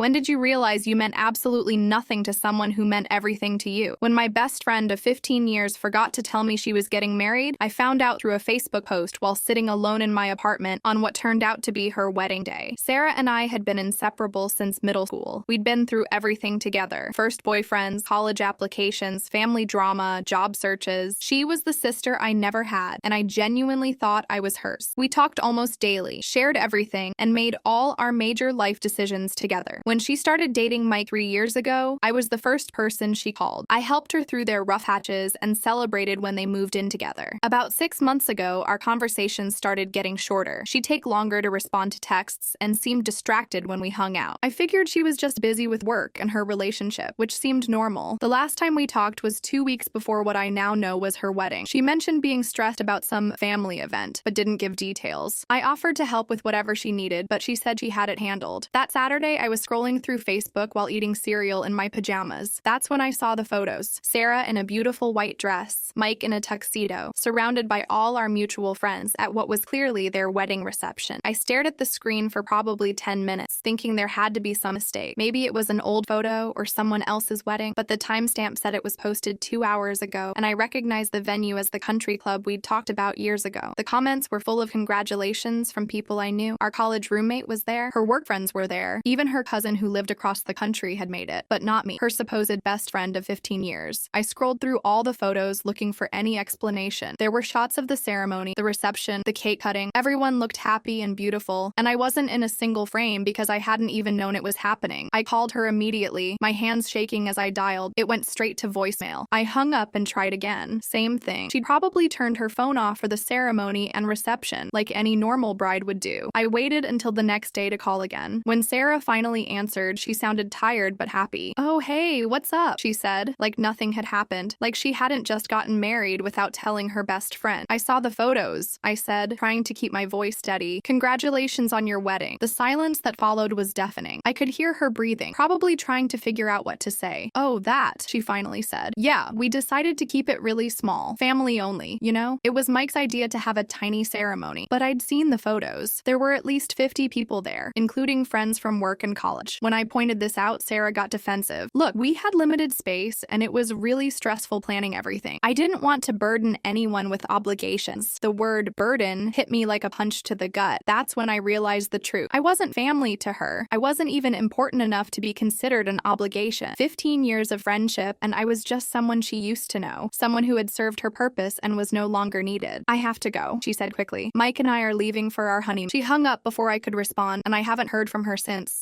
When did you realize you meant absolutely nothing to someone who meant everything to you? When my best friend of 15 years forgot to tell me she was getting married, I found out through a Facebook post while sitting alone in my apartment on what turned out to be her wedding day. Sarah and I had been inseparable since middle school. We'd been through everything together. First boyfriends, college applications, family drama, job searches. She was the sister I never had, and I genuinely thought I was hers. We talked almost daily, shared everything, and made all our major life decisions together. When she started dating Mike 3 years ago, I was the first person she called. I helped her through their rough patches and celebrated when they moved in together. About 6 months ago, our conversations started getting shorter. She'd take longer to respond to texts and seemed distracted when we hung out. I figured she was just busy with work and her relationship, which seemed normal. The last time we talked was 2 weeks before what I now know was her wedding. She mentioned being stressed about some family event, but didn't give details. I offered to help with whatever she needed, but she said she had it handled. That Saturday, I was scrolling through Facebook while eating cereal in my pajamas. That's when I saw the photos. Sarah in a beautiful white dress, Mike in a tuxedo, surrounded by all our mutual friends at what was clearly their wedding reception. I stared at the screen for probably 10 minutes, thinking there had to be some mistake. Maybe it was an old photo or someone else's wedding, but the timestamp said it was posted 2 hours ago, and I recognized the venue as the country club we'd talked about years ago. The comments were full of congratulations from people I knew. Our college roommate was there, her work friends were there, even her cousin who lived across the country had made it, but not me, her supposed best friend of 15 years. I scrolled through all the photos looking for any explanation. There were shots of the ceremony, the reception, the cake cutting. Everyone looked happy and beautiful, and I wasn't in a single frame because I hadn't even known it was happening. I called her immediately, my hands shaking as I dialed. It went straight to voicemail. I hung up and tried again. Same thing. She'd probably turned her phone off for the ceremony and reception, like any normal bride would do. I waited until the next day to call again. When Sarah finally answered, she sounded tired but happy. "Oh, hey, what's up?" she said, like nothing had happened, like she hadn't just gotten married without telling her best friend. "I saw the photos," I said, trying to keep my voice steady. "Congratulations on your wedding." The silence that followed was deafening. I could hear her breathing, probably trying to figure out what to say. "Oh, that," she finally said. "Yeah, we decided to keep it really small. Family only, you know? It was Mike's idea to have a tiny ceremony, but I'd seen the photos. There were at least 50 people there, including friends from work and college." When I pointed this out, Sarah got defensive. "Look, we had limited space, and it was really stressful planning everything. I didn't want to burden anyone with obligations." The word burden hit me like a punch to the gut. That's when I realized the truth. I wasn't family to her. I wasn't even important enough to be considered an obligation. 15 years of friendship, and I was just someone she used to know, someone who had served her purpose and was no longer needed. "I have to go," she said quickly. "Mike and I are leaving for our honeymoon." She hung up before I could respond, and I haven't heard from her since.